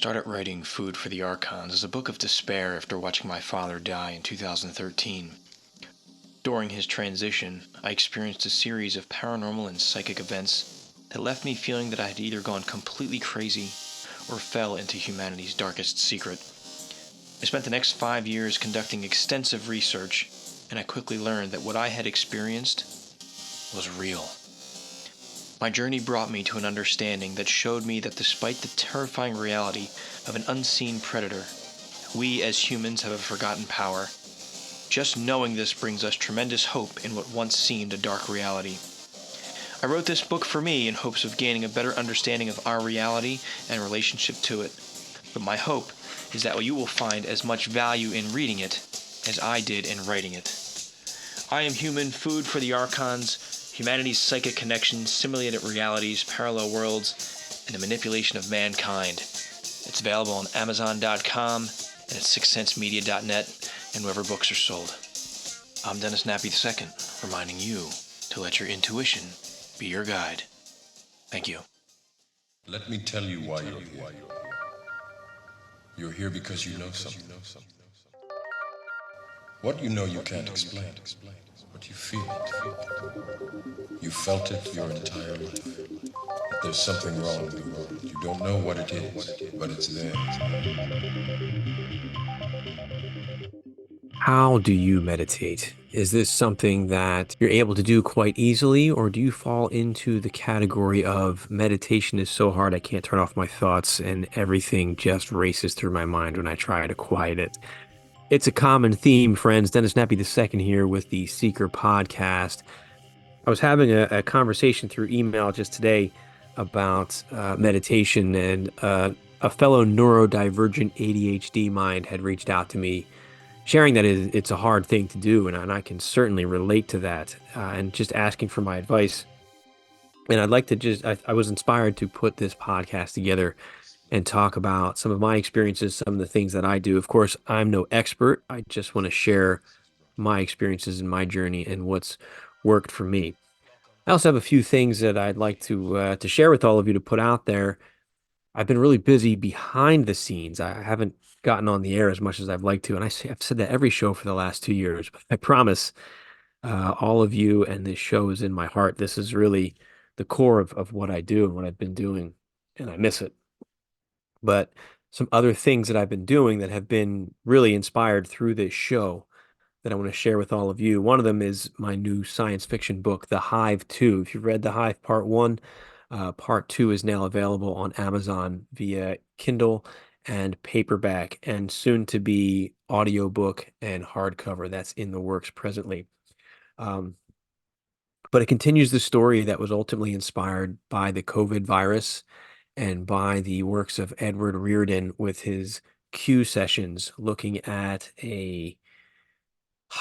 started writing Food for the Archons as a book of despair after watching my father die in 2013. During his transition, I experienced a series of paranormal and psychic events that left me feeling that I had either gone completely crazy or fell into humanity's darkest secret. I spent the next 5 years conducting extensive research, and I quickly learned that what I had experienced was real. My journey brought me to an understanding that showed me that despite the terrifying reality of an unseen predator, we as humans have a forgotten power. Just knowing this brings us tremendous hope in what once seemed a dark reality. I wrote this book for me in hopes of gaining a better understanding of our reality and relationship to it. But my hope is that you will find as much value in reading it as I did in writing it. I Am Human, Food for the Archons, humanity's psychic connections, simulated realities, parallel worlds, and the manipulation of mankind. It's available on Amazon.com and at sixcentsmedia.net and wherever books are sold. I'm Dennis Nappi II, reminding you to let your intuition be your guide. Thank you. Let me tell you why you're here. You're here because you know something. What you know you can't explain, but you feel it. You felt it your entire life. That there's something wrong in the world. You don't know what it is, but it's there. How do you meditate? Is this something that you're able to do quite easily, or do you fall into the category of meditation is so hard I can't turn off my thoughts and everything just races through my mind when I try to quiet it? It's a common theme, friends. Dennis Nappi II here with the Seiker podcast. I was having a conversation through email just today about meditation, and a fellow neurodivergent ADHD mind had reached out to me sharing that it's a hard thing to do, and I can certainly relate to that, and just asking for my advice. And I'd like to I was inspired to put this podcast together and talk about some of my experiences, some of the things that I do. Of course, I'm no expert. I just want to share my experiences and my journey and what's worked for me. I also have a few things that I'd like to share with all of you to put out there. I've been really busy behind the scenes. I haven't gotten on the air as much as I've liked to, and I've said that every show for the last 2 years. But I promise, all of you and this show is in my heart. This is really the core of what I do and what I've been doing, and I miss it. But some other things that I've been doing that have been really inspired through this show that I want to share with all of you. One of them is my new science fiction book, The Hive 2. If you've read The Hive Part 1, Part 2 is now available on Amazon via Kindle and paperback, and soon to be audiobook and hardcover. That's in the works presently. Um, but it continues the story that was ultimately inspired by the COVID virus and by the works of Edward Reardon with his Q sessions, looking at a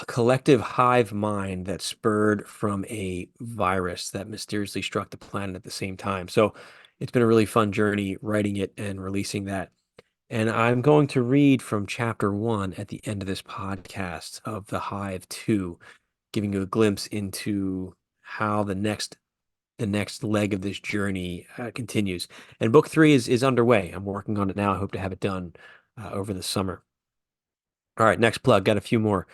collective hive mind that spurred from a virus that mysteriously struck the planet at the same time. So it's been a really fun journey writing it and releasing that. And I'm going to read from chapter 1 at the end of this podcast of The Hive 2, giving you a glimpse into how the next leg of this journey continues. And book 3 is underway. I'm working on it now. I hope to have it done over the summer. All right, next plug. Got a few more.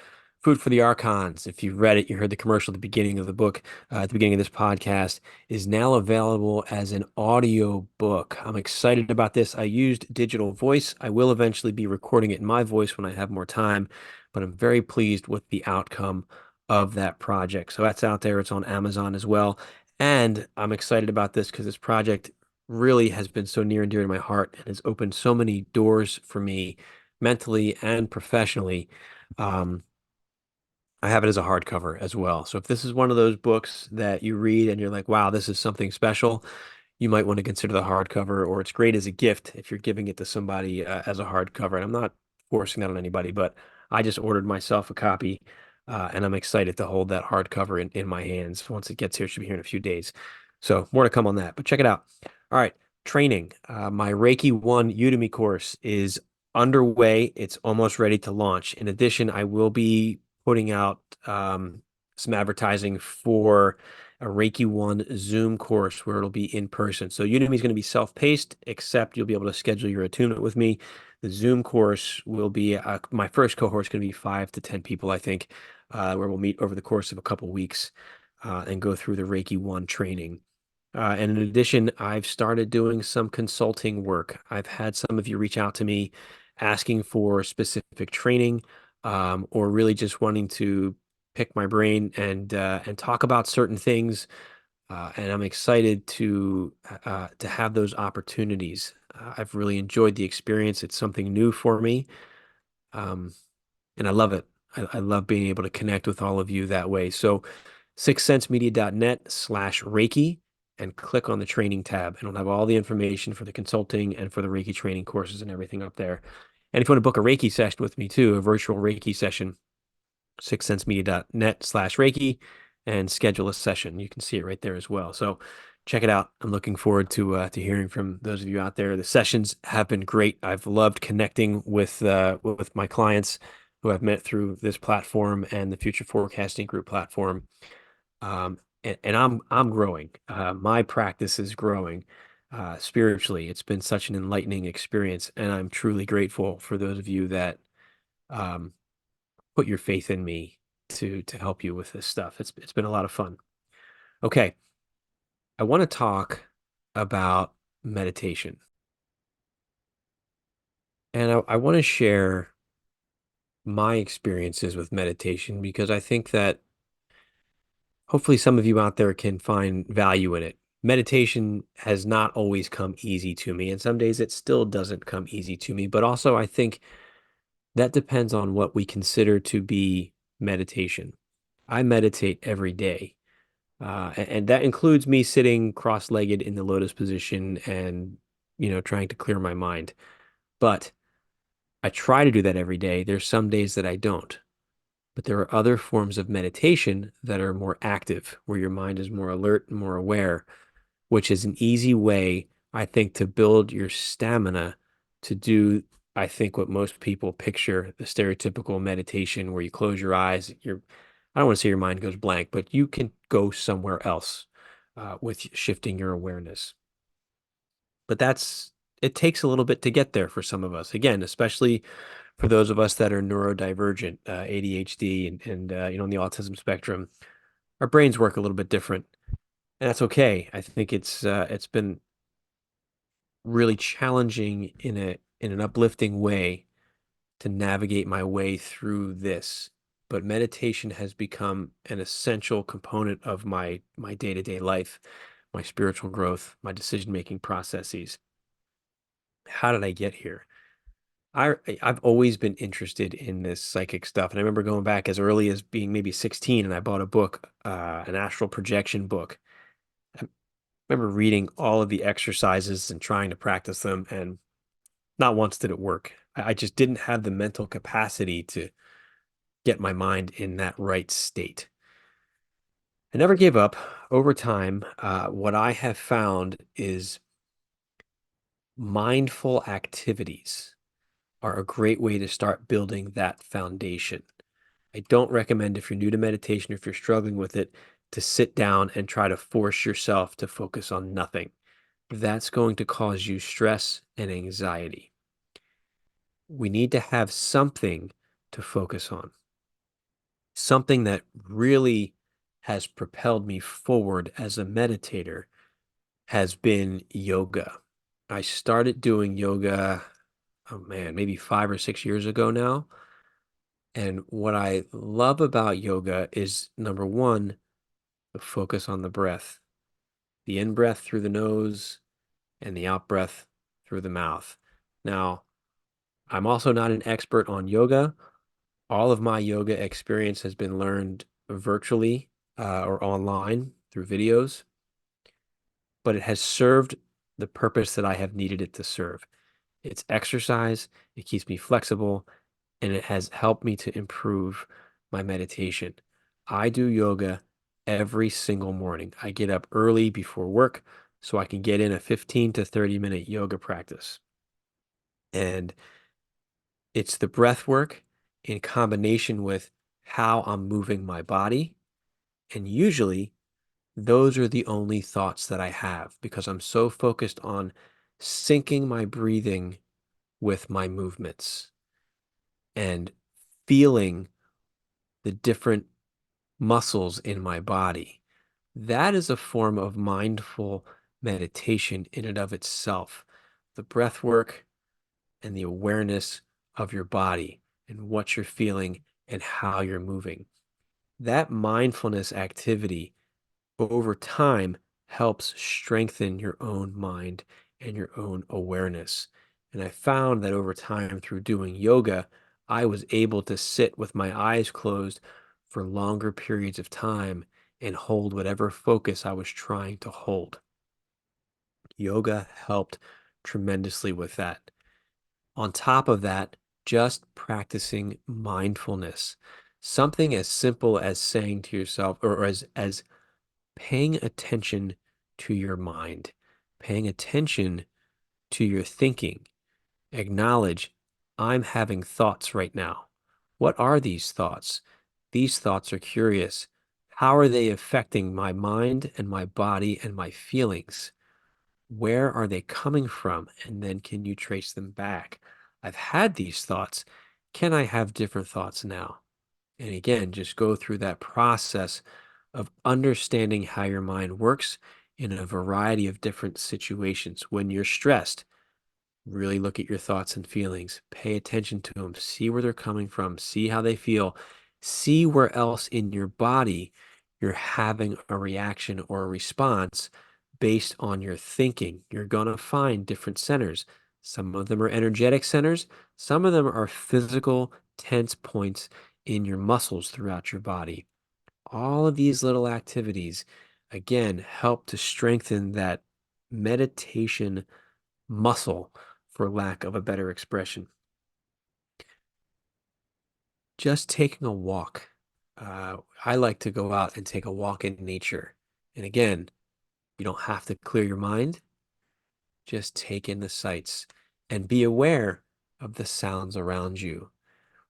Food for the Archons. If you've read it, you heard the commercial at the beginning of the book, at the beginning of this podcast, is now available as an audio book. I'm excited about this. I used digital voice. I will eventually be recording it in my voice when I have more time, but I'm very pleased with the outcome of that project. So that's out there. It's on Amazon as well. And I'm excited about this because this project really has been so near and dear to my heart and has opened so many doors for me mentally and professionally. Um, I have it as a hardcover as well. So if this is one of those books that you read and you're like, wow, this is something special, you might want to consider the hardcover, or it's great as a gift if you're giving it to somebody as a hardcover. And I'm not forcing that on anybody, but I just ordered myself a copy, and I'm excited to hold that hardcover in my hands. Once it gets here, it should be here in a few days. So more to come on that, but check it out. All right, training. My Reiki 1 Udemy course is underway. It's almost ready to launch. In addition, I will be putting out some advertising for a Reiki 1 Zoom course where it'll be in person. So Udemy is going to be self-paced, except you'll be able to schedule your attunement with me. The Zoom course will be my first cohort is going to be 5 to 10 people, I think, where we'll meet over the course of a couple weeks and go through the Reiki 1 training. And in addition, I've started doing some consulting work. I've had some of you reach out to me asking for specific training, or really just wanting to pick my brain and talk about certain things. And I'm excited to have those opportunities. I've really enjoyed the experience. It's something new for me, um, and I love it. I love being able to connect with all of you that way. So sixsensemedia.net/Reiki and click on the training tab. And it'll have all the information for the consulting and for the Reiki training courses and everything up there. And if you want to book a Reiki session with me too, a virtual Reiki session, sixsensemedia.net/Reiki and schedule a session. You can see it right there as well. So check it out. I'm looking forward to hearing from those of you out there. The sessions have been great. I've loved connecting with my clients who I've met through this platform and the Future Forecasting Group platform. And I'm growing. My practice is growing spiritually. It's been such an enlightening experience, and I'm truly grateful for those of you that um, put your faith in me to help you with this stuff. It's been a lot of fun. Okay, I want to talk about meditation, and I want to share my experiences with meditation because I think that hopefully some of you out there can find value in it. Meditation has not always come easy to me, and some days it still doesn't come easy to me. But also, I think that depends on what we consider to be meditation. I meditate every day. And that includes me sitting cross-legged in the lotus position and, trying to clear my mind. But I try to do that every day. There's some days that I don't. But there are other forms of meditation that are more active, where your mind is more alert and more aware, which is an easy way, I think, to build your stamina to do, I think, what most people picture the stereotypical meditation where you close your eyes, I don't want to say your mind goes blank, but you can go somewhere else with shifting your awareness. But it takes a little bit to get there for some of us. Again, especially for those of us that are neurodivergent, ADHD and on the autism spectrum, our brains work a little bit different, and that's okay. I think it's been really challenging in an uplifting way to navigate my way through this. But meditation has become an essential component of my day-to-day life, my spiritual growth, my decision-making processes. How did I get here? I've always been interested in this psychic stuff. And I remember going back as early as being maybe 16, and I bought a book, an astral projection book. I remember reading all of the exercises and trying to practice them, and not once did it work. I just didn't have the mental capacity to get my mind in that right state. I never gave up. Over time, what I have found is mindful activities are a great way to start building that foundation. I don't recommend, if you're new to meditation, if you're struggling with it, to sit down and try to force yourself to focus on nothing. That's going to cause you stress and anxiety. We need to have something to focus on, something that really has propelled me forward as a meditator has been yoga. I started doing yoga, oh man, maybe 5 or 6 years ago now. And what I love about yoga is, number one, the focus on the breath, the in breath through the nose and the out breath through the mouth. Now, I'm also not an expert on yoga. All of my yoga experience has been learned virtually or online through videos, but it has served the purpose that I have needed it to serve. It's exercise, it keeps me flexible, and it has helped me to improve my meditation. I do yoga every single morning. I get up early before work so I can get in a 15 to 30-minute yoga practice. And it's the breath work in combination with how I'm moving my body. And usually those are the only thoughts that I have because I'm so focused on syncing my breathing with my movements and feeling the different muscles in my body. That is a form of mindful meditation in and of itself. The breath work and the awareness of your body and what you're feeling and how you're moving. That mindfulness activity over time helps strengthen your own mind and your own awareness. And I found that over time through doing yoga, I was able to sit with my eyes closed for longer periods of time and hold whatever focus I was trying to hold. Yoga helped tremendously with that. On top of that, just practicing mindfulness, something as simple as saying to yourself, or as paying attention to your mind, paying attention to your thinking. Acknowledge, I'm having thoughts right now. What are these thoughts? These thoughts are curious. How are they affecting my mind and my body and my feelings? Where are they coming from? And then can you trace them back? I've had these thoughts. Can I have different thoughts now? And again, just go through that process of understanding how your mind works in a variety of different situations. When you're stressed, really look at your thoughts and feelings, pay attention to them, see where they're coming from, see how they feel, see where else in your body you're having a reaction or a response based on your thinking. You're going to find different centers. Some of them are energetic centers, some of them are physical, tense points in your muscles throughout your body. All of these little activities, again, help to strengthen that meditation muscle, for lack of a better expression. Just taking a walk. I like to go out and take a walk in nature. And again, you don't have to clear your mind. Just take in the sights and be aware of the sounds around you.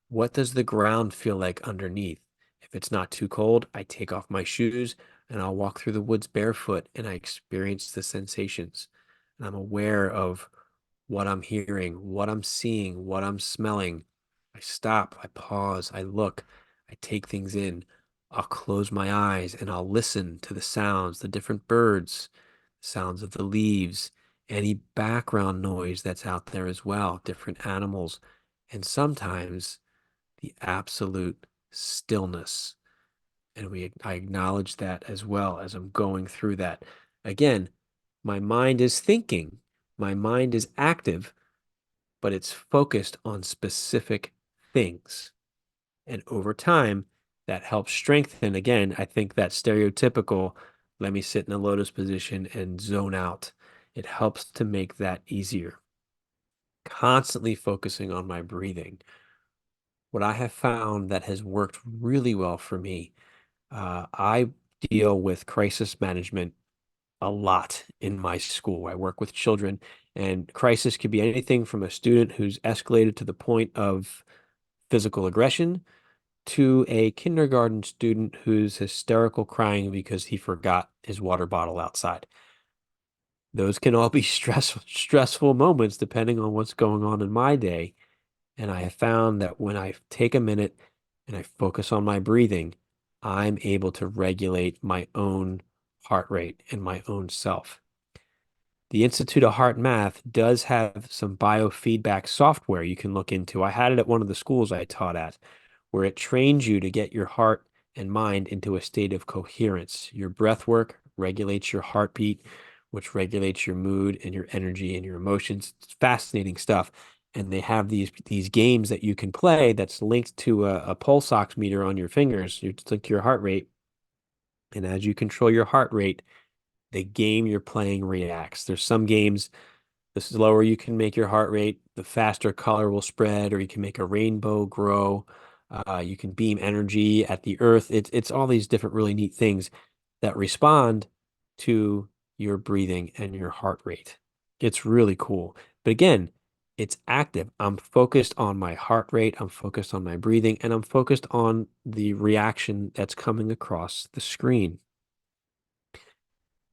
What does the ground feel like underneath? If it's not too cold, I take off my shoes and I'll walk through the woods barefoot and I experience the sensations. And I'm aware of what I'm hearing, what I'm seeing, what I'm smelling. I stop, I pause, I look, I take things in. I'll close my eyes and I'll listen to the sounds, the different birds, sounds of the leaves, any background noise that's out there as well, different animals, and sometimes the absolute stillness. And I acknowledge that as well as I'm going through that. Again, my mind is thinking, my mind is active, but it's focused on specific things. And over time, that helps strengthen, again, I think that stereotypical, let me sit in a lotus position and zone out. It helps to make that easier. Constantly focusing on my breathing. What I have found that has worked really well for me, I deal with crisis management a lot in my school. I work with children, and crisis could be anything from a student who's escalated to the point of physical aggression to a kindergarten student who's hysterical crying because he forgot his water bottle outside. Those can all be stressful moments depending on what's going on in my day. And I have found that when I take a minute and I focus on my breathing, I'm able to regulate my own heart rate and my own self. The Institute of Heart Math does have some biofeedback software you can look into. I had it at one of the schools I taught at, where it trains you to get your heart and mind into a state of coherence. Your breath work regulates your heartbeat, which regulates your mood and your energy and your emotions. It's fascinating stuff. And they have these games that you can play that's linked to a pulse oximeter on your fingers. You link to your heart rate. And as you control your heart rate, the game you're playing reacts. There's some games, the slower you can make your heart rate, the faster color will spread, or you can make a rainbow grow. You can beam energy at the earth. It's all these different really neat things that respond to your breathing and your heart rate. It's really cool. But again, it's active. I'm focused on my heart rate, I'm focused on my breathing, and I'm focused on the reaction that's coming across the screen.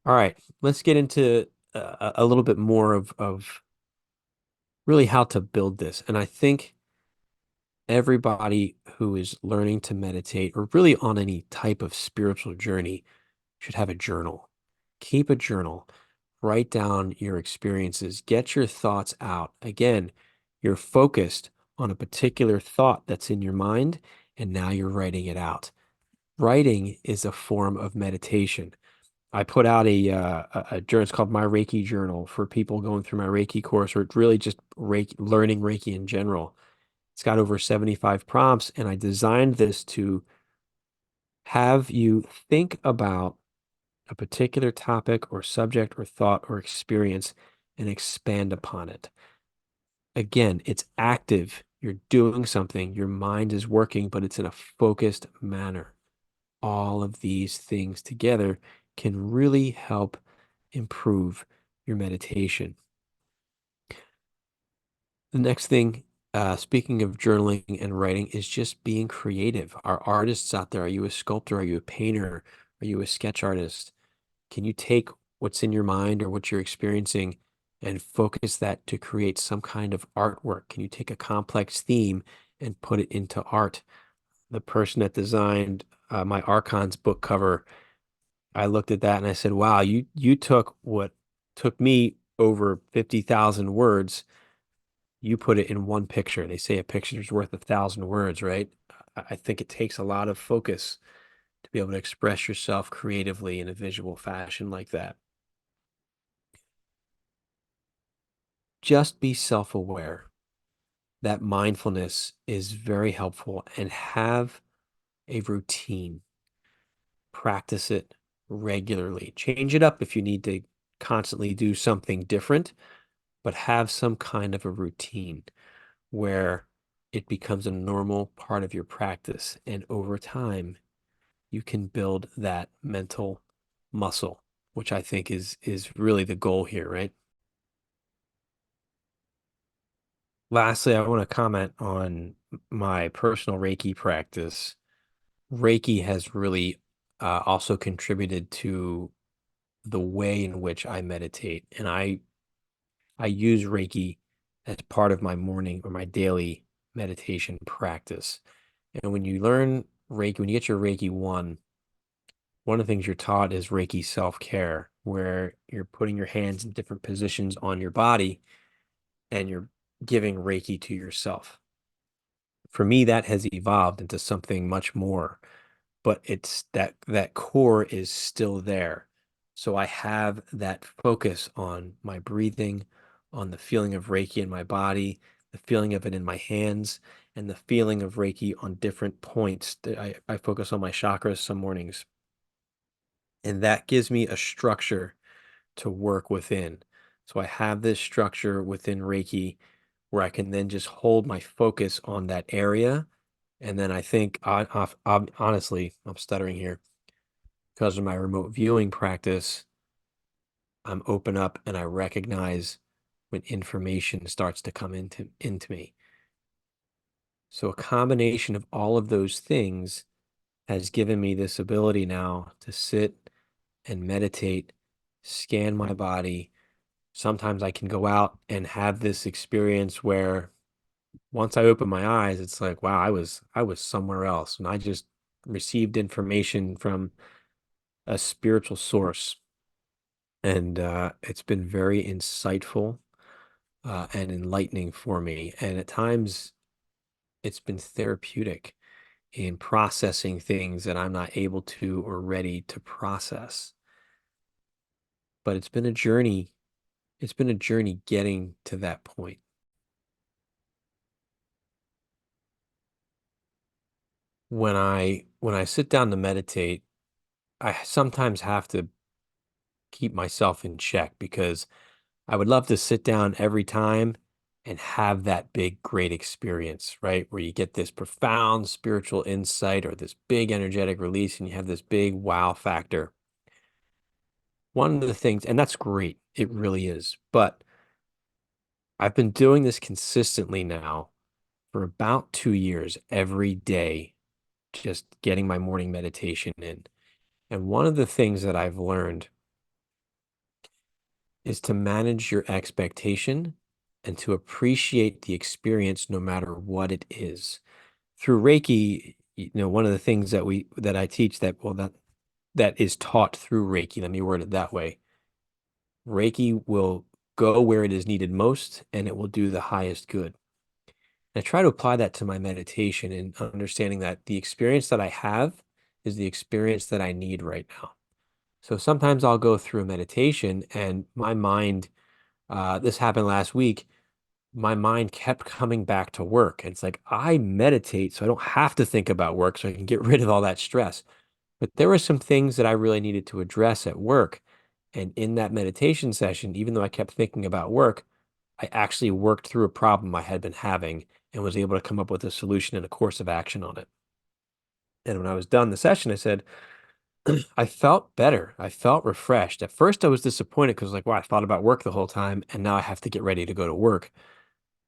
All right, let's get into a little bit more of really how to build this. And I think everybody who is learning to meditate or really on any type of spiritual journey should have a journal. Keep a journal. Write down your experiences. Get your thoughts out. Again, you're focused on a particular thought that's in your mind, and now you're writing it out. Writing is a form of meditation. I put out a journal. It's called My Reiki Journal for people going through my Reiki course, or it's really just Reiki, learning Reiki in general. It's got over 75 prompts, and I designed this to have you think about a particular topic or subject or thought or experience and expand upon it. Again, it's active. You're doing something. Your mind is working, but it's in a focused manner. All of these things together can really help improve your meditation. The next thing, speaking of journaling and writing, is just being creative. Our artists out there, are you a sculptor? Are you a painter? Are you a sketch artist? Can you take what's in your mind or what you're experiencing and focus that to create some kind of artwork? Can you take a complex theme and put it into art? The person that designed my Archons book cover, I looked at that and I said, "Wow, you took what took me over 50,000 words. You put it in one picture." They say a picture is worth 1,000 words, right? I think it takes a lot of focus to be able to express yourself creatively in a visual fashion like that. Just be self-aware. That mindfulness is very helpful, and have a routine. Practice it regularly. Change it up if you need to constantly do something different, but have some kind of a routine where it becomes a normal part of your practice. And over time, you can build that mental muscle, which I think is really the goal here, right? Lastly, I want to comment on my personal Reiki practice. Reiki has really also contributed to the way in which I meditate, and I use Reiki as part of my morning or my daily meditation practice. And when you learn Reiki, when you get your Reiki one of the things you're taught is Reiki self-care, where you're putting your hands in different positions on your body and you're giving Reiki to yourself. For me, that has evolved into something much more, but it's that core is still there. So I have that focus on my breathing, on the feeling of Reiki in my body, the feeling of it in my hands, and the feeling of Reiki on different points. I focus on my chakras some mornings, and that gives me a structure to work within. So I have this structure within Reiki where I can then just hold my focus on that area. And then I think, honestly, I'm stuttering here because of my remote viewing practice. I'm open up and I recognize when information starts to come into me. So a combination of all of those things has given me this ability now to sit and meditate, scan my body. Sometimes I can go out and have this experience where once I open my eyes, it's like, wow, I was somewhere else, and I just received information from a spiritual source, and it's been very insightful and enlightening for me. And at times, it's been therapeutic in processing things that I'm not able to or ready to process. But it's been a journey. It's been a journey getting to that point. When I sit down to meditate, I sometimes have to keep myself in check because I would love to sit down every time and have that big, great experience, right? Where you get this profound spiritual insight or this big energetic release and you have this big wow factor. One of the things, and that's great, it really is. But I've been doing this consistently now for about 2 years, every day, just getting my morning meditation in. And one of the things that I've learned is to manage your expectation and to appreciate the experience no matter what it is. Through Reiki, one of the things that I teach that is taught through Reiki, let me word it that way. Reiki will go where it is needed most and it will do the highest good. And I try to apply that to my meditation and understanding that the experience that I have is the experience that I need right now. So sometimes I'll go through a meditation and my mind, this happened last week, my mind kept coming back to work. And it's like, I meditate so I don't have to think about work so I can get rid of all that stress. But there were some things that I really needed to address at work. And in that meditation session, even though I kept thinking about work, I actually worked through a problem I had been having and was able to come up with a solution and a course of action on it. And when I was done the session, I said, I felt better. I felt refreshed. At first, I was disappointed because, like, wow, I thought about work the whole time, and now I have to get ready to go to work.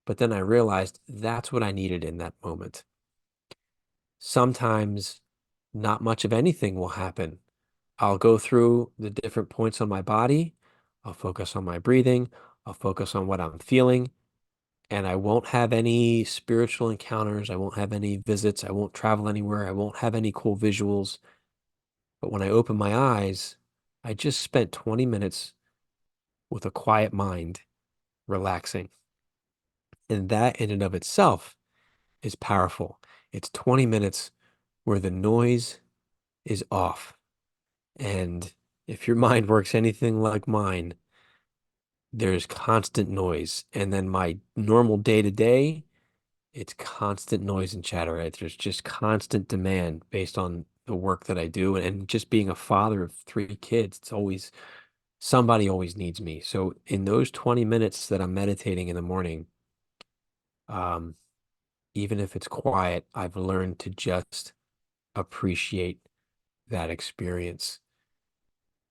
But then I realized that's what I needed in that moment. Sometimes not much of anything will happen. I'll go through the different points on my body. I'll focus on my breathing. I'll focus on what I'm feeling. And I won't have any spiritual encounters. I won't have any visits. I won't travel anywhere. I won't have any cool visuals. But when I open my eyes, I just spent 20 minutes with a quiet mind, relaxing. And that in and of itself is powerful. It's 20 minutes where the noise is off. And if your mind works anything like mine, there's constant noise. And then my normal day to day, it's constant noise and chatter, right? There's just constant demand based on the work that I do. And just being a father of 3 kids, it's always somebody always needs me. So in those 20 minutes that I'm meditating in the morning, um, even if it's quiet, I've learned to just appreciate that experience.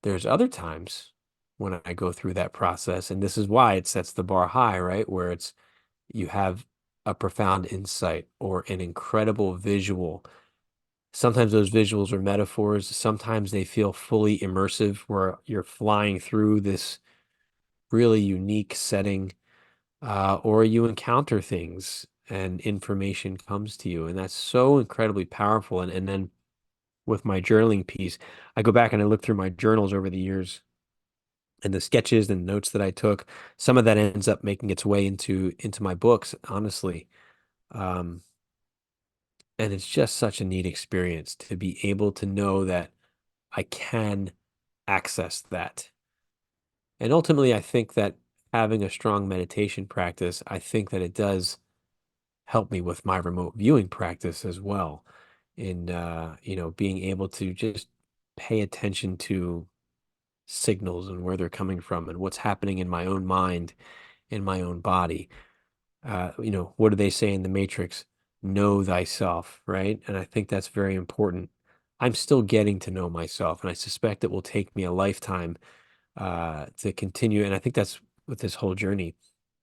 There's other times when I go through that process, and this is why it sets the bar high, right? Where it's you have a profound insight or an incredible visual. Sometimes those visuals are metaphors. Sometimes they feel fully immersive, where you're flying through this really unique setting, or you encounter things and information comes to you. And that's so incredibly powerful. And then with my journaling piece, I go back and I look through my journals over the years and the sketches and notes that I took. Some of that ends up making its way into my books, honestly. Um, and it's just such a neat experience to be able to know that I can access that. And ultimately, I think that having a strong meditation practice, I think that it does help me with my remote viewing practice as well in being able to just pay attention to signals and where they're coming from and what's happening in my own mind, in my own body. What do they say in the Matrix? Know thyself, right? And I think that's very important. I'm still getting to know myself, and I suspect it will take me a lifetime to continue. And I think that's with this whole journey.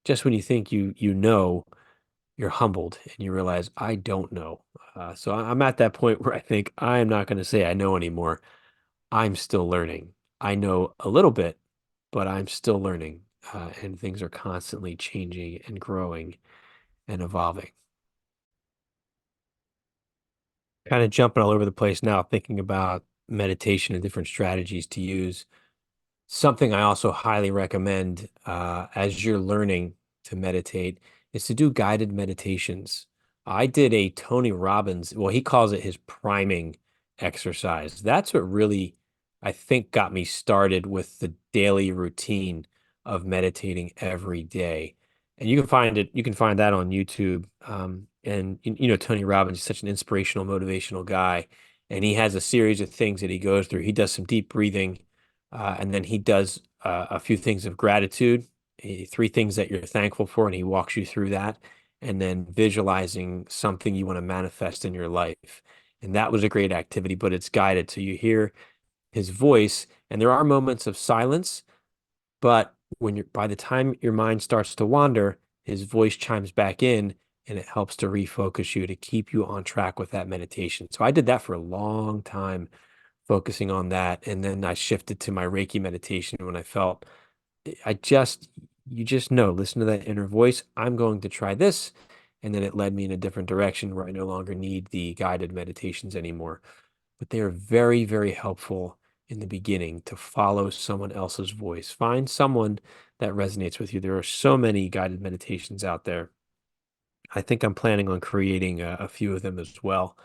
Just when you think you know, you're humbled and you realize I don't know. So I'm at that point where I think I am not going to say I know anymore. I'm still learning. I know a little bit, but I'm still learning, and things are constantly changing and growing and evolving. Kind of jumping all over the place now, thinking about meditation and different strategies to use. Something I also highly recommend as you're learning to meditate is to do guided meditations. I did a Tony Robbins, well, he calls it his priming exercise. That's what really, I think, got me started with the daily routine of meditating every day. And you can find that on YouTube. And Tony Robbins is such an inspirational, motivational guy. And he has a series of things that he goes through. He does some deep breathing, and then he does a few things of gratitude, 3 things that you're thankful for, and he walks you through that. And then visualizing something you want to manifest in your life. And that was a great activity, but it's guided. So you hear his voice, and there are moments of silence, but by the time your mind starts to wander, his voice chimes back in and it helps to refocus you to keep you on track with that meditation. So I did that for a long time, focusing on that. And then I shifted to my Reiki meditation when I felt I just, you just know, listen to that inner voice. I'm going to try this. And then it led me in a different direction where I no longer need the guided meditations anymore. But they are very, very helpful in the beginning to follow someone else's voice. Find someone that resonates with you. There are so many guided meditations out there. I think I'm planning on creating a few of them as well.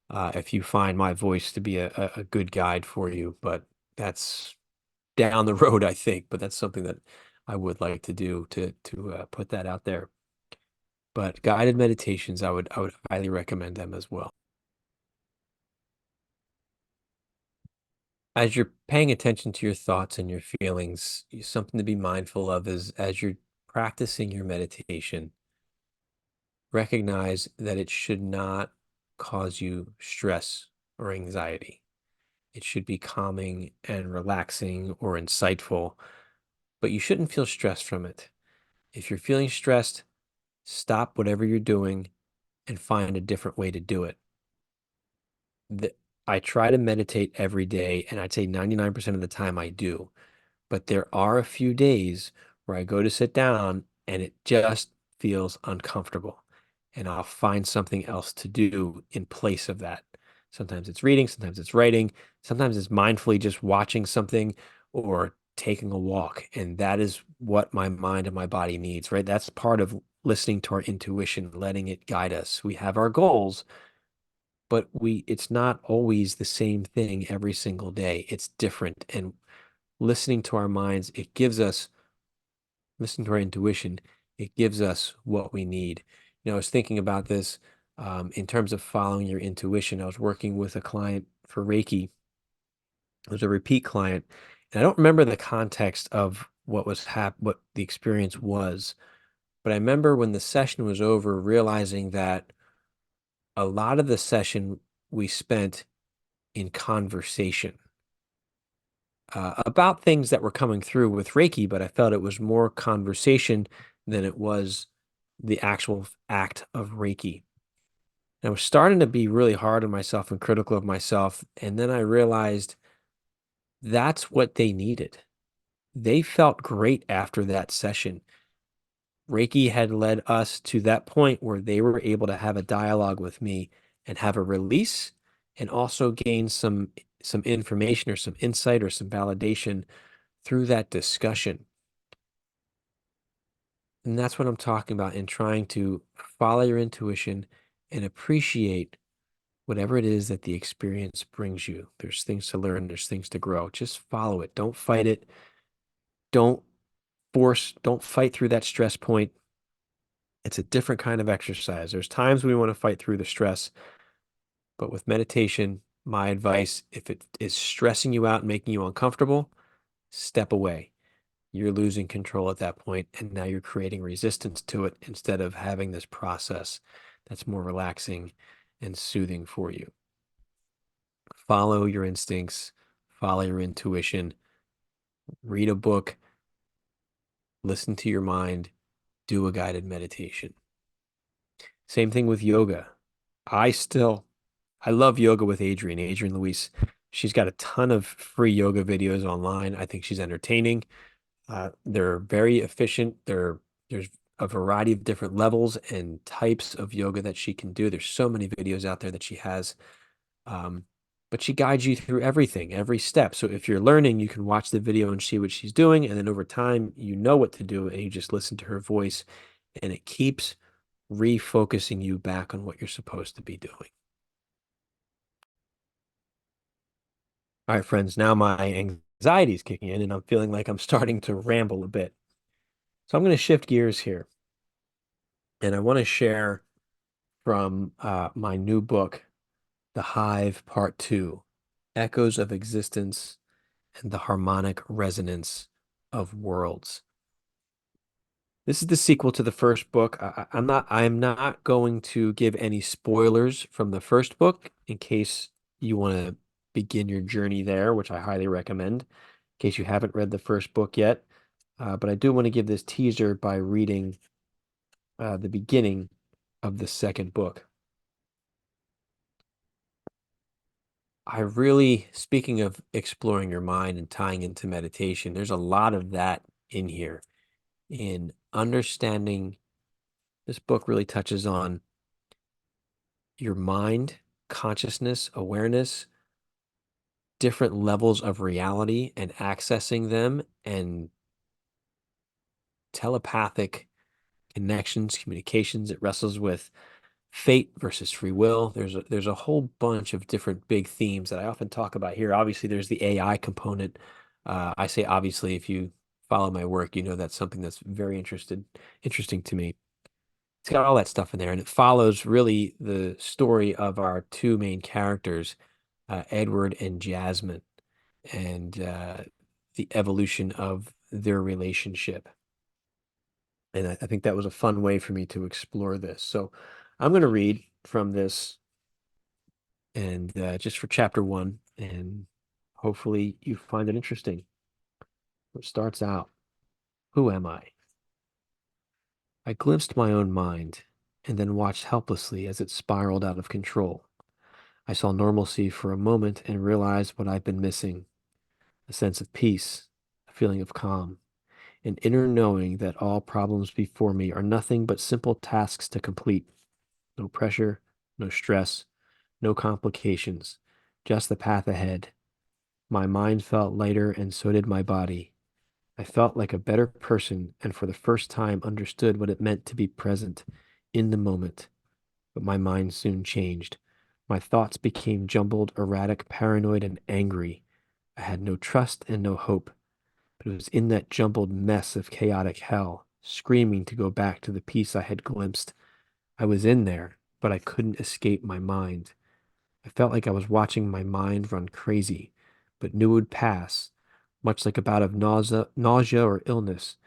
If you find my voice to be a good guide for you, but that's down the road, I think. But that's something that I would like to do to put that out there. But guided meditations, I would highly recommend them as well. As you're paying attention to your thoughts and your feelings, something to be mindful of is as you're practicing your meditation, recognize that it should not cause you stress or anxiety. It should be calming and relaxing or insightful, but you shouldn't feel stressed from it. If you're feeling stressed, stop whatever you're doing and find a different way to do it. The, I try to meditate every day, and I'd say 99% of the time I do. But there are a few days where I go to sit down and it just feels uncomfortable. And I'll find something else to do in place of that. Sometimes it's reading, sometimes it's writing, sometimes it's mindfully just watching something or taking a walk. And that is what my mind and my body needs, right? That's part of listening to our intuition, letting it guide us. We have our goals, but it's not always the same thing every single day. It's different. And listening to our minds, listening to our intuition, it gives us what we need. I was thinking about this in terms of following your intuition. I was working with a client for Reiki. It was a repeat client, and I don't remember the context of what the experience was, but I remember when the session was over, realizing that a lot of the session we spent in conversation about things that were coming through with Reiki, but I felt it was more conversation than it was the actual act of Reiki. And I was starting to be really hard on myself and critical of myself. And then I realized that's what they needed. They felt great after that session. Reiki had led us to that point where they were able to have a dialogue with me and have a release and also gain some information or some insight or some validation through that discussion. And that's what I'm talking about in trying to follow your intuition and appreciate whatever it is that the experience brings you. There's things to learn, there's things to grow. Just follow it. Don't fight it. Don't don't fight through that stress point. It's a different kind of exercise. There's times we want to fight through the stress, but with meditation, my advice, if it is stressing you out and making you uncomfortable, step away. You're losing control at that point, and now you're creating resistance to it instead of having this process that's more relaxing and soothing for you. Follow your instincts, follow your intuition, read a book, listen to your mind, do a guided meditation. Same thing with yoga. I still, I love yoga with Adrienne Louise. She's got a ton of free yoga videos online. I think she's entertaining. They're very efficient. There's a variety of different levels and types of yoga that she can do. There's so many videos out there that she has. Um, but she guides you through everything, every step. So if you're learning, you can watch the video and see what she's doing. And then over time, you know what to do and you just listen to her voice and it keeps refocusing you back on what you're supposed to be doing. All right, friends, now my anxiety is kicking in and I'm feeling like I'm starting to ramble a bit. So I'm going to shift gears here and I want to share from my new book, The Hive Part 2, Echoes of Existence and the Harmonic Resonance of Worlds. This is the sequel to the first book. I'm not going to give any spoilers from the first book in case you want to begin your journey there, which I highly recommend, in case you haven't read the first book yet. But I do want to give this teaser by reading the beginning of the second book. Speaking of exploring your mind and tying into meditation, there's a lot of that in here in understanding. This book really touches on your mind, consciousness, awareness, different levels of reality and accessing them, and telepathic connections, communications. It wrestles with fate versus free will. There's a whole bunch of different big themes that I often talk about here. Obviously, there's the AI component. I say obviously, if you follow my work, you know that's something that's very interesting to me. It's got all that stuff in there, and it follows really the story of our two main characters, Edward and Jasmine, and the evolution of their relationship. And I think that was a fun way for me to explore this. So I'm going to read from this, and just for chapter one, and hopefully you find it interesting. It starts out, who am I? I glimpsed my own mind and then watched helplessly as it spiraled out of control. I saw normalcy for a moment and realized what I've been missing, a sense of peace, a feeling of calm, an inner knowing that all problems before me are nothing but simple tasks to complete. No pressure, no stress, no complications, just the path ahead. My mind felt lighter, and so did my body. I felt like a better person, and for the first time understood what it meant to be present in the moment. But my mind soon changed. My thoughts became jumbled, erratic, paranoid, and angry. I had no trust and no hope, but it was in that jumbled mess of chaotic hell, screaming to go back to the peace I had glimpsed. I was in there, but I couldn't escape my mind. I felt like I was watching my mind run crazy, but knew it would pass, much like a bout of nausea or illness.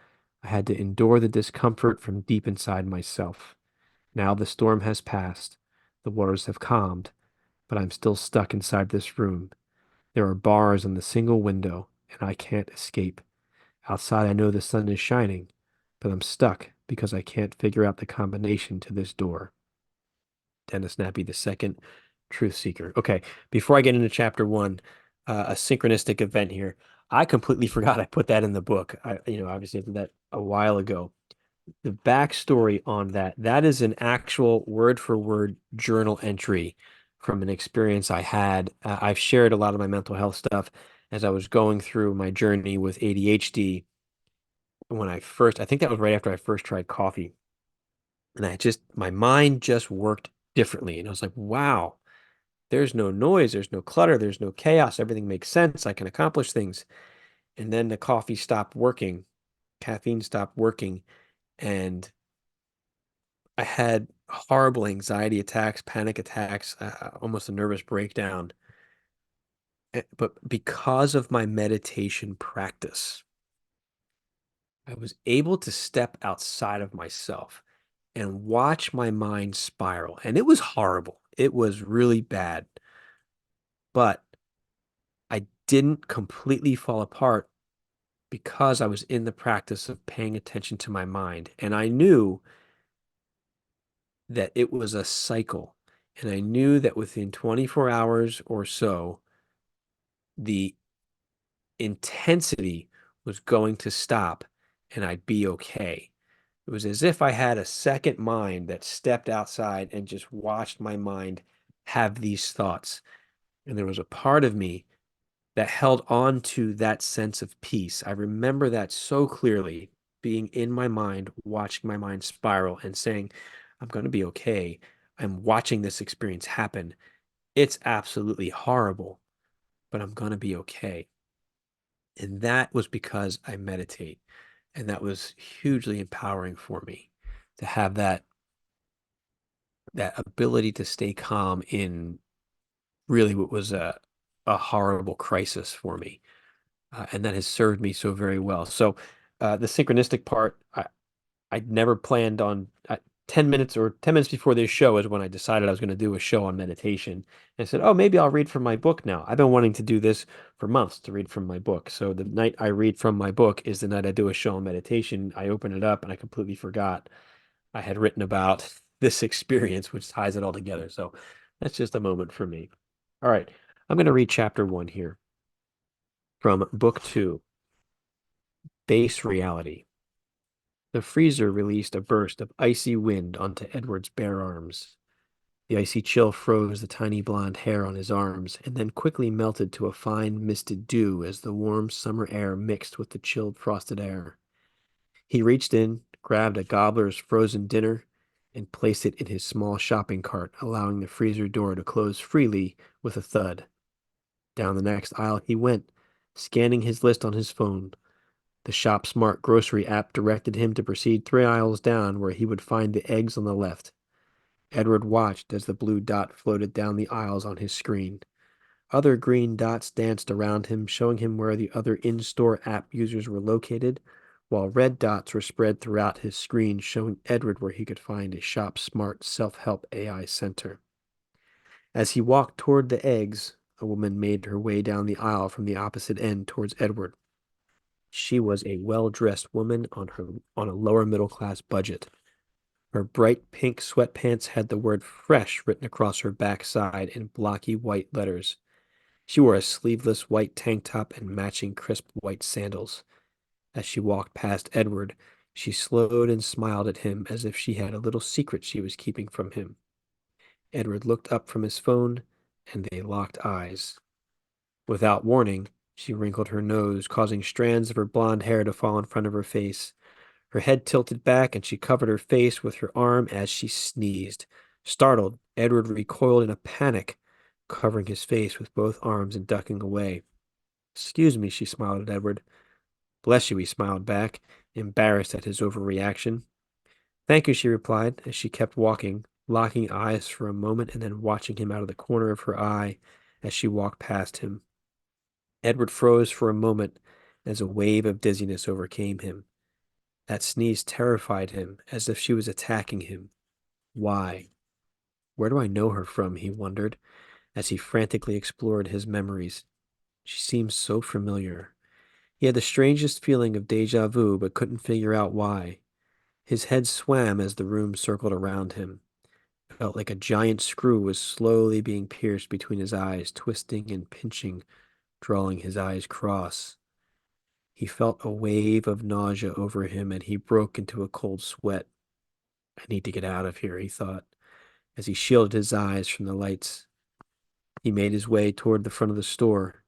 I had to endure the discomfort from deep inside myself. Now the storm has passed, the waters have calmed, but I'm still stuck inside this room. There are bars on the single window, and I can't escape. Outside, I know the sun is shining, but I'm stuck because I can't figure out the combination to this door. Dennis Nappi II, Truth Seeker. Okay, before I get into chapter one, a synchronistic event here. I completely forgot I put that in the book. Obviously I did that a while ago. The backstory on that, that is an actual word for word journal entry from an experience I had. I've shared a lot of my mental health stuff as I was going through my journey with ADHD I think that was right after I first tried coffee. And my mind just worked differently. And I was like, wow, there's no noise, there's no clutter, there's no chaos. Everything makes sense. I can accomplish things. And then the coffee stopped working, caffeine stopped working, and I had horrible anxiety attacks, panic attacks, almost a nervous breakdown. But because of my meditation practice, I was able to step outside of myself and watch my mind spiral. And it was horrible. It was really bad. But I didn't completely fall apart because I was in the practice of paying attention to my mind. And I knew that it was a cycle. And I knew that within 24 hours or so, the intensity was going to stop and I'd be okay. It was as if I had a second mind that stepped outside and just watched my mind have these thoughts. And there was a part of me that held on to that sense of peace. I remember that so clearly, being in my mind, watching my mind spiral and saying, I'm going to be okay. I'm watching this experience happen. It's absolutely horrible, but I'm going to be okay. And that was because I meditate. And that was hugely empowering for me to have that ability to stay calm in really what was a horrible crisis for me. And that has served me so very well. So the synchronistic part, I never planned on 10 minutes before this show is when I decided I was going to do a show on meditation. And I said, oh, maybe I'll read from my book now. I've been wanting to do this for months to read from my book. So the night I read from my book is the night I do a show on meditation. I open it up and I completely forgot I had written about this experience, which ties it all together. So that's just a moment for me. All right. I'm going to read chapter one here from book two. Base reality. The freezer released a burst of icy wind onto Edward's bare arms. The icy chill froze the tiny blonde hair on his arms and then quickly melted to a fine misted dew as the warm summer air mixed with the chilled frosted air. He reached in, grabbed a gobbler's frozen dinner, and placed it in his small shopping cart, allowing the freezer door to close freely with a thud. Down the next aisle he went, scanning his list on his phone. The Shop Smart grocery app directed him to proceed 3 aisles down where he would find the eggs on the left. Edward watched as the blue dot floated down the aisles on his screen. Other green dots danced around him, showing him where the other in-store app users were located, while red dots were spread throughout his screen, showing Edward where he could find a Shop Smart self-help AI center. As he walked toward the eggs, a woman made her way down the aisle from the opposite end towards Edward. She was a well-dressed woman on a lower middle class budget. Her bright pink sweatpants had the word fresh written across her backside in blocky white letters. She wore a sleeveless white tank top and matching crisp white sandals. As she walked past Edward, she slowed and smiled at him as if she had a little secret she was keeping from him. Edward looked up from his phone, and they locked eyes. Without warning, she wrinkled her nose, causing strands of her blonde hair to fall in front of her face. Her head tilted back, and she covered her face with her arm as she sneezed. Startled, Edward recoiled in a panic, covering his face with both arms and ducking away. "Excuse me," she smiled at Edward. "Bless you," he smiled back, embarrassed at his overreaction. "Thank you," she replied, as she kept walking, locking eyes for a moment and then watching him out of the corner of her eye as she walked past him. Edward froze for a moment as a wave of dizziness overcame him. That sneeze terrified him, as if she was attacking him. Why? Where do I know her from? He wondered, as he frantically explored his memories. She seemed so familiar. He had the strangest feeling of deja vu, but couldn't figure out why. His head swam as the room circled around him. It felt like a giant screw was slowly being pierced between his eyes, twisting and pinching, drawing his eyes cross. He felt a wave of nausea over him, and he broke into a cold sweat. "I need to get out of here," he thought, as he shielded his eyes from the lights. He made his way toward the front of the store.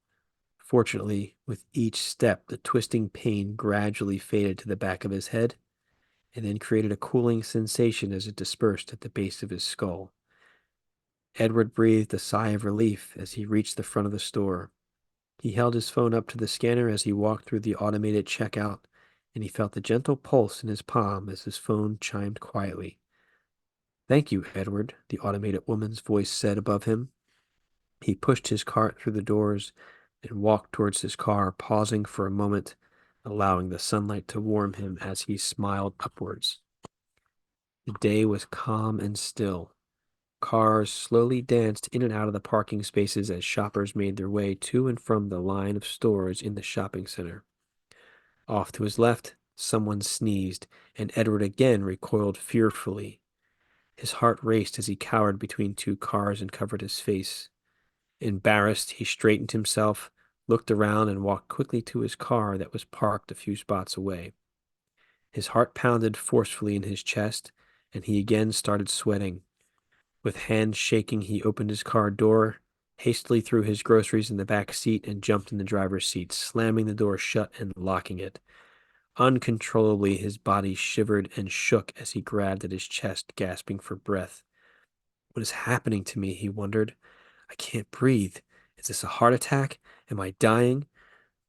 Fortunately, with each step, the twisting pain gradually faded to the back of his head and then created a cooling sensation as it dispersed at the base of his skull. Edward breathed a sigh of relief as he reached the front of the store. He held his phone up to the scanner as he walked through the automated checkout, and he felt the gentle pulse in his palm as his phone chimed quietly. "Thank you, Edward," the automated woman's voice said above him. He pushed his cart through the doors and walked towards his car, pausing for a moment, allowing the sunlight to warm him as he smiled upwards. The day was calm and still. Cars slowly danced in and out of the parking spaces as shoppers made their way to and from the line of stores in the shopping center. Off to his left, someone sneezed, and Edward again recoiled fearfully. His heart raced as he cowered between two cars and covered his face. Embarrassed, he straightened himself, looked around, and walked quickly to his car that was parked a few spots away. His heart pounded forcefully in his chest, and he again started sweating. With hands shaking, he opened his car door, hastily threw his groceries in the back seat, and jumped in the driver's seat, slamming the door shut and locking it. Uncontrollably, his body shivered and shook as he grabbed at his chest, gasping for breath. "What is happening to me?" he wondered. "I can't breathe. Is this a heart attack? Am I dying?"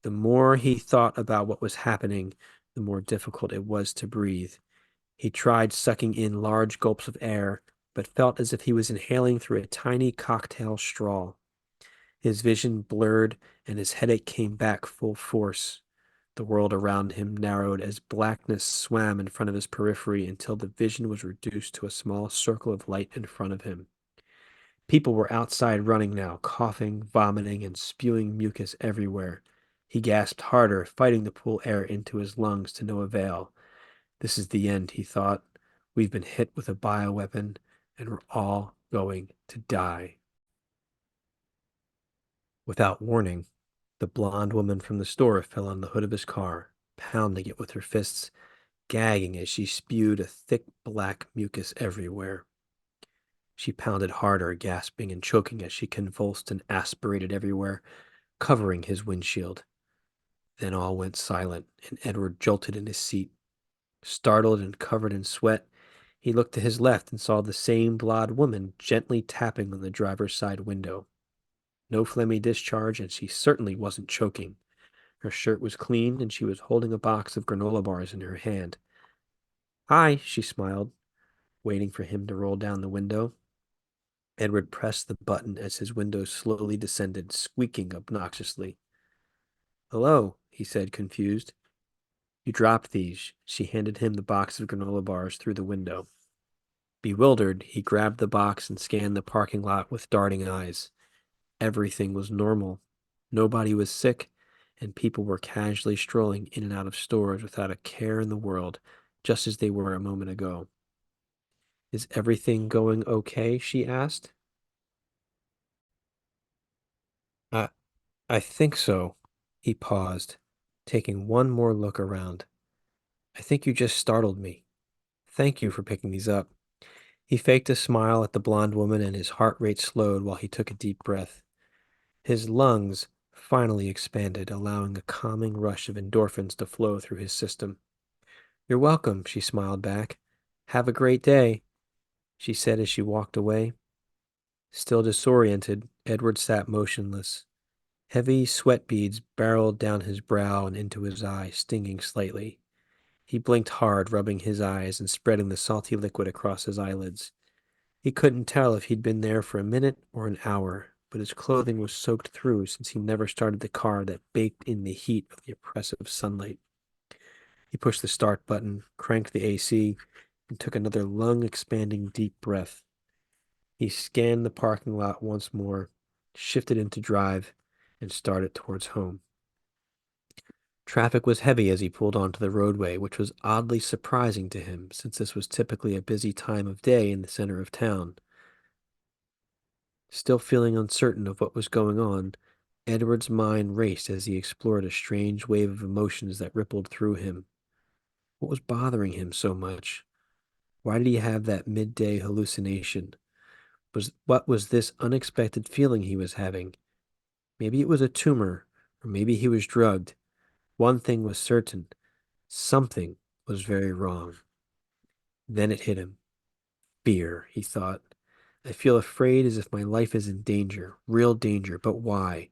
The more he thought about what was happening, the more difficult it was to breathe. He tried sucking in large gulps of air, but felt as if he was inhaling through a tiny cocktail straw. His vision blurred, and his headache came back full force. The world around him narrowed as blackness swam in front of his periphery until the vision was reduced to a small circle of light in front of him. People were outside running now, coughing, vomiting, and spewing mucus everywhere. He gasped harder, fighting to pull air into his lungs to no avail. "This is the end," he thought. "We've been hit with a bioweapon, and we're all going to die." Without warning, the blonde woman from the store fell on the hood of his car, pounding it with her fists, gagging as she spewed a thick black mucus everywhere. She pounded harder, gasping and choking as she convulsed and aspirated everywhere, covering his windshield. Then all went silent, and Edward jolted in his seat. Startled and covered in sweat, he looked to his left and saw the same blonde woman gently tapping on the driver's side window. No phlegmy discharge, and she certainly wasn't choking. Her shirt was clean, and she was holding a box of granola bars in her hand. Hi, she smiled, waiting for him to roll down the window. Edward pressed the button as his window slowly descended, squeaking obnoxiously. Hello, he said, confused. You dropped these. She handed him the box of granola bars through the window. Bewildered, he grabbed the box and scanned the parking lot with darting eyes. Everything was normal. Nobody was sick, and people were casually strolling in and out of stores without a care in the world, just as they were a moment ago. Is everything going okay? She asked. I, I think so. He paused, taking one more look around. I think you just startled me. Thank you for picking these up. He faked a smile at the blonde woman, and his heart rate slowed while he took a deep breath. His lungs finally expanded, allowing a calming rush of endorphins to flow through his system. You're welcome, she smiled back. Have a great day, she said as she walked away. Still disoriented, Edward sat motionless. Heavy sweat beads barreled down his brow and into his eye, stinging slightly. He blinked hard, rubbing his eyes and spreading the salty liquid across his eyelids. He couldn't tell if he'd been there for a minute or an hour, but his clothing was soaked through since he never started the car that baked in the heat of the oppressive sunlight. He pushed the start button, cranked the AC, and took another lung-expanding deep breath. He scanned the parking lot once more, shifted into drive, and started towards home. Traffic was heavy as he pulled onto the roadway, which was oddly surprising to him, since this was typically a busy time of day in the center of town. Still feeling uncertain of what was going on, Edward's mind raced as he explored a strange wave of emotions that rippled through him. What was bothering him so much? Why did he have that midday hallucination? What was this unexpected feeling he was having? Maybe it was a tumor, or maybe he was drugged. One thing was certain, something was very wrong. Then it hit him. Fear, he thought. I feel afraid as if my life is in danger, real danger, but why?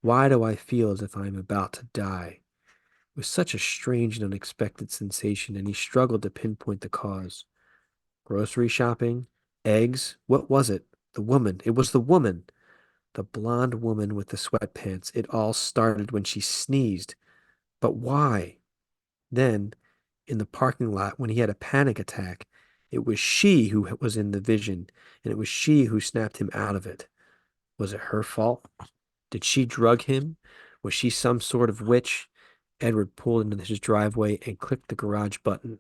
Why do I feel as if I am about to die? It was such a strange and unexpected sensation, and he struggled to pinpoint the cause. Grocery shopping? Eggs? What was it? The woman. It was the woman. The blonde woman with the sweatpants. It all started when she sneezed. But why? Then, in the parking lot, when he had a panic attack, it was she who was in the vision, and it was she who snapped him out of it. Was it her fault? Did she drug him? Was she some sort of witch? Edward pulled into his driveway and clicked the garage button.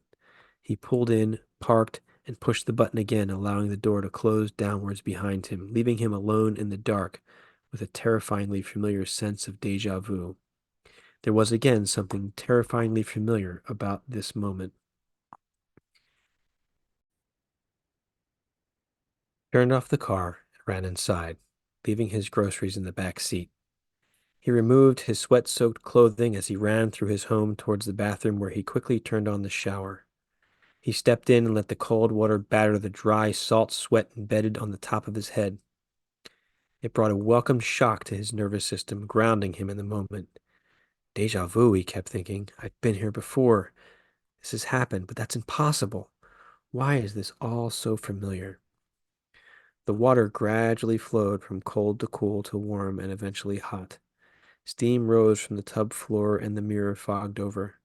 He pulled in, parked, and pushed the button again, allowing the door to close downwards behind him, leaving him alone in the dark with a terrifyingly familiar sense of deja vu. There was again something terrifyingly familiar about this moment. Turned off the car and ran inside, leaving his groceries in the back seat. He removed his sweat-soaked clothing as he ran through his home towards the bathroom where he quickly turned on the shower. He stepped in and let the cold water batter the dry salt sweat embedded on the top of his head. It brought a welcome shock to his nervous system, grounding him in the moment. Deja vu, he kept thinking. I've been here before. This has happened, but that's impossible. Why is this all so familiar? The water gradually flowed from cold to cool to warm and eventually hot. Steam rose from the tub floor and the mirror fogged over.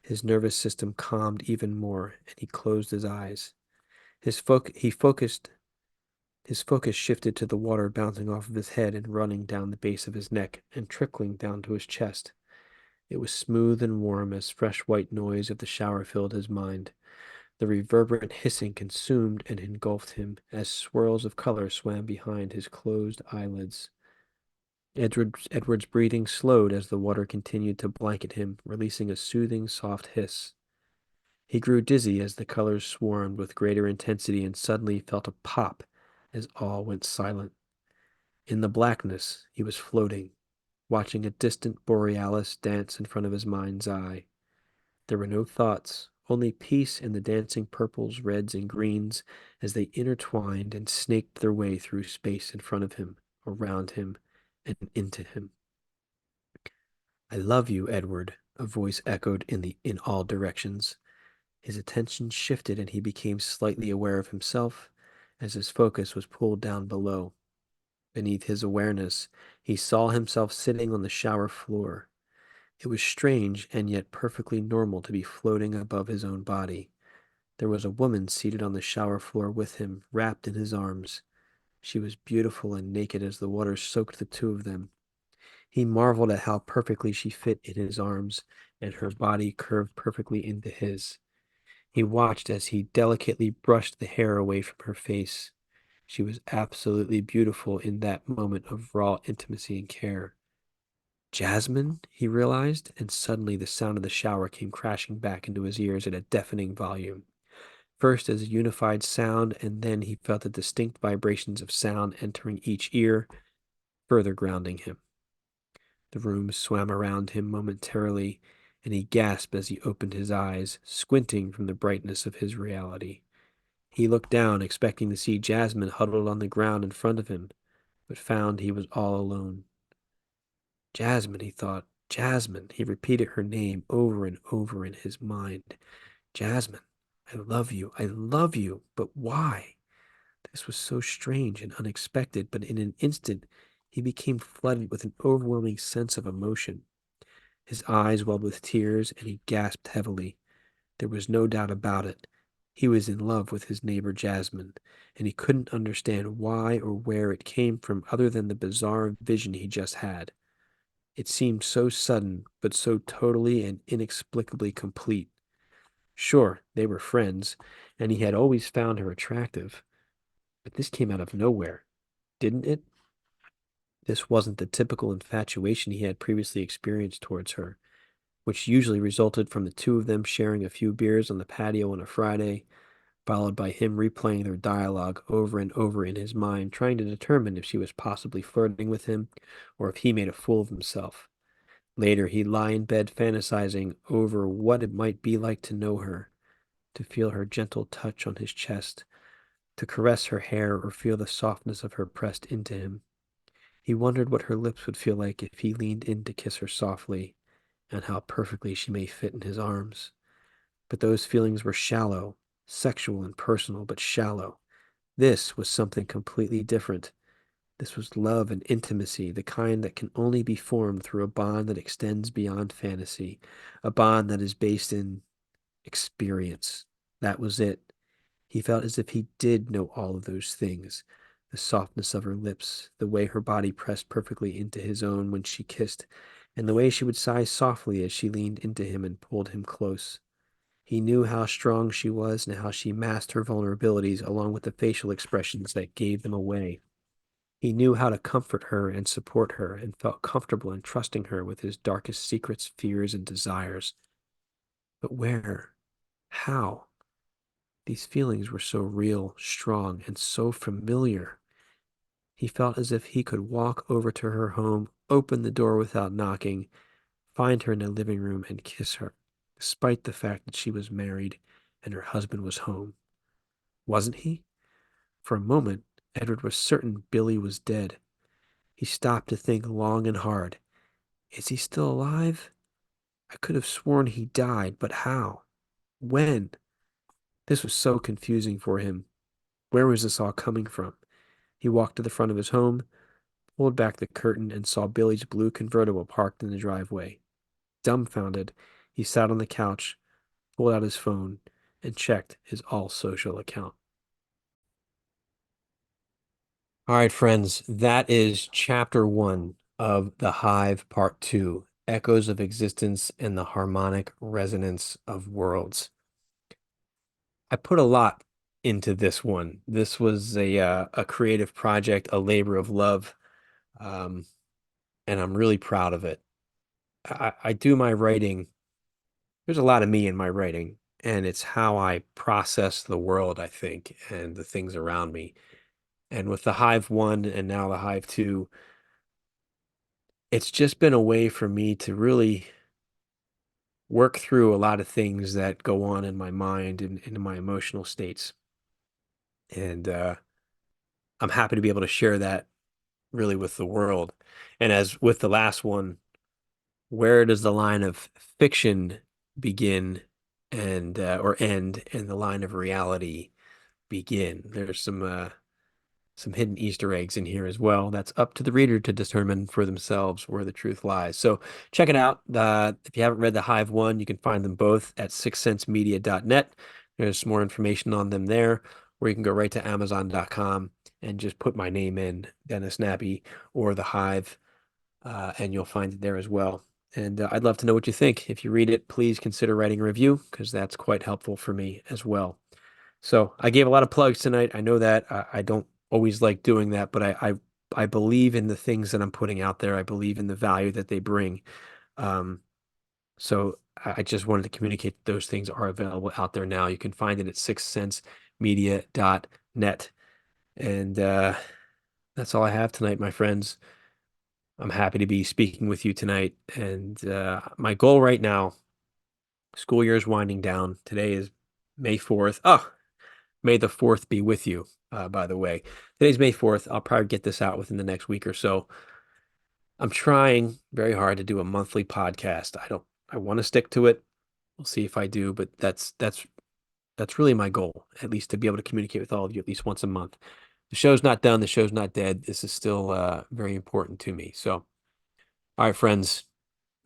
His nervous system calmed even more, and he closed his eyes. His focus shifted to the water bouncing off of his head and running down the base of his neck and trickling down to his chest. It was smooth and warm as fresh white noise of the shower filled his mind. The reverberant hissing consumed and engulfed him as swirls of color swam behind his closed eyelids. Edward's breathing slowed as the water continued to blanket him, releasing a soothing, soft hiss. He grew dizzy as the colors swarmed with greater intensity and suddenly felt a pop as all went silent. In the blackness, he was floating, watching a distant borealis dance in front of his mind's eye. There were no thoughts, only peace in the dancing purples, reds, and greens as they intertwined and snaked their way through space in front of him, around him, and into him. I love you, Edward, a voice echoed in all directions. His attention shifted and he became slightly aware of himself as his focus was pulled down below. Beneath his awareness, he saw himself sitting on the shower floor. It was strange and yet perfectly normal to be floating above his own body. There was a woman seated on the shower floor with him, wrapped in his arms. She was beautiful and naked as the water soaked the two of them. He marveled at how perfectly she fit in his arms, and her body curved perfectly into his. He watched as he delicately brushed the hair away from her face. She was absolutely beautiful in that moment of raw intimacy and care. Jasmine, he realized, and suddenly the sound of the shower came crashing back into his ears at a deafening volume. First as a unified sound, and then he felt the distinct vibrations of sound entering each ear, further grounding him. The room swam around him momentarily, and he gasped as he opened his eyes, squinting from the brightness of his reality. He looked down, expecting to see Jasmine huddled on the ground in front of him, but found he was all alone. Jasmine, he thought. Jasmine. He repeated her name over and over in his mind. Jasmine, I love you. I love you. But why? This was so strange and unexpected, but in an instant he became flooded with an overwhelming sense of emotion. His eyes welled with tears, and he gasped heavily. There was no doubt about it. He was in love with his neighbor Jasmine, and he couldn't understand why or where it came from other than the bizarre vision he just had. It seemed so sudden, but so totally and inexplicably complete. Sure, they were friends, and he had always found her attractive, but this came out of nowhere, didn't it? This wasn't the typical infatuation he had previously experienced towards her, which usually resulted from the two of them sharing a few beers on the patio on a Friday, followed by him replaying their dialogue over and over in his mind, trying to determine if she was possibly flirting with him or if he made a fool of himself. Later, he'd lie in bed fantasizing over what it might be like to know her, to feel her gentle touch on his chest, to caress her hair or feel the softness of her pressed into him. He wondered what her lips would feel like if he leaned in to kiss her softly, and how perfectly she may fit in his arms. But those feelings were shallow, sexual and personal, but shallow. This was something completely different. This was love and intimacy, the kind that can only be formed through a bond that extends beyond fantasy, a bond that is based in experience. That was it. He felt as if he did know all of those things. The softness of her lips, the way her body pressed perfectly into his own when she kissed, and the way she would sigh softly as she leaned into him and pulled him close. He knew how strong she was and how she masked her vulnerabilities along with the facial expressions that gave them away. He knew how to comfort her and support her and felt comfortable in trusting her with his darkest secrets, fears, and desires. But where? How? These feelings were so real, strong, and so familiar. He felt as if he could walk over to her home, open the door without knocking, find her in the living room, and kiss her, despite the fact that she was married and her husband was home. Wasn't he? For a moment, Edward was certain Billy was dead. He stopped to think long and hard. Is he still alive? I could have sworn he died, but how? When? This was so confusing for him. Where was this all coming from? He walked to the front of his home, pulled back the curtain, and saw Billy's blue convertible parked in the driveway. Dumbfounded, he sat on the couch, pulled out his phone, and checked his all social account. All right, friends, that is chapter one of The Hive, part two, Echoes of Existence and the Harmonic Resonance of Worlds. I put a lot into this one. This was a creative project, a labor of love. Um, and I'm really proud of it. I do my writing. There's a lot of me in my writing, and it's how I process the world, I think, and the things around me. And with the Hive 1 and now the Hive 2, it's just been a way for me to really work through a lot of things that go on in my mind and in my emotional states. And I'm happy to be able to share that really with the world. And as with the last one, where does the line of fiction begin and or end, and the line of reality begin? There's some hidden Easter eggs in here as well. That's up to the reader to determine for themselves where the truth lies. So check it out. If you haven't read the Hive 1, you can find them both at sixsensemedia.net. There's more information on them there, or you can go right to amazon.com and just put my name in, Dennis Nappi, or the Hive, and you'll find it there as well. And I'd love to know what you think. If you read it, please consider writing a review, because that's quite helpful for me as well. So I gave a lot of plugs tonight. I know that I don't always like doing that, but I believe in the things that I'm putting out there. I believe in the value that they bring. Um, so I just wanted to communicate that those things are available out there now. You can find it at sixsensemedia.net. And that's all I have tonight, my friends. I'm happy to be speaking with you tonight. And my goal right now, school year is winding down. Today is May 4th. Oh, May the 4th be with you, by the way. Today's May 4th. I'll probably get this out within the next week or so. I'm trying very hard to do a monthly podcast. I want to stick to it. We'll see if I do, but that's really my goal, at least to be able to communicate with all of you at least once a month. The show's not done. The show's not dead. This is still very important to me. So, all right, friends,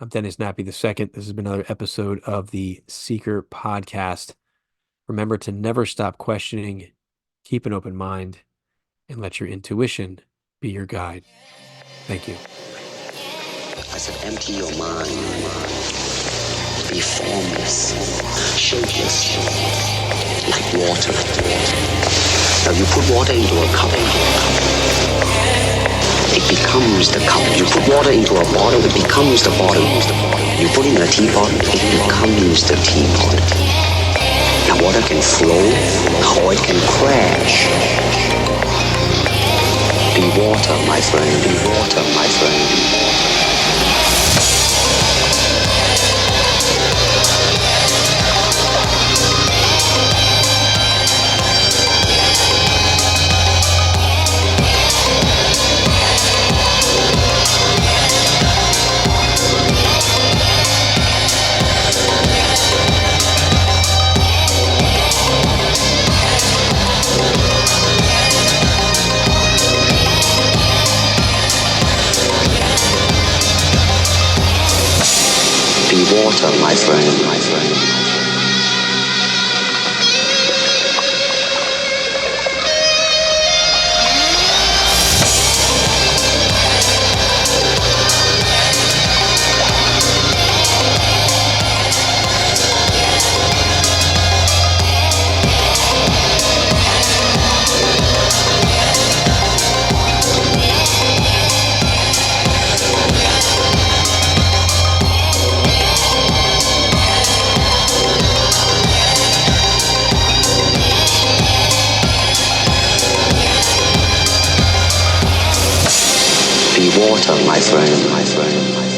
I'm Dennis Nappi II. This has been another episode of the Seiker podcast. Remember to never stop questioning, keep an open mind, and let your intuition be your guide. Thank you. I said, empty your mind. Be formless, shapeless, like water. Now you put water into a cup. It becomes the cup. You put water into a bottle, it becomes the bottle. You put in a teapot, it becomes the teapot. Now water can flow, or it can crash. Be water, my friend. Be water, my friend. Be water, my friend, my friend. Be water, my friend, my friend.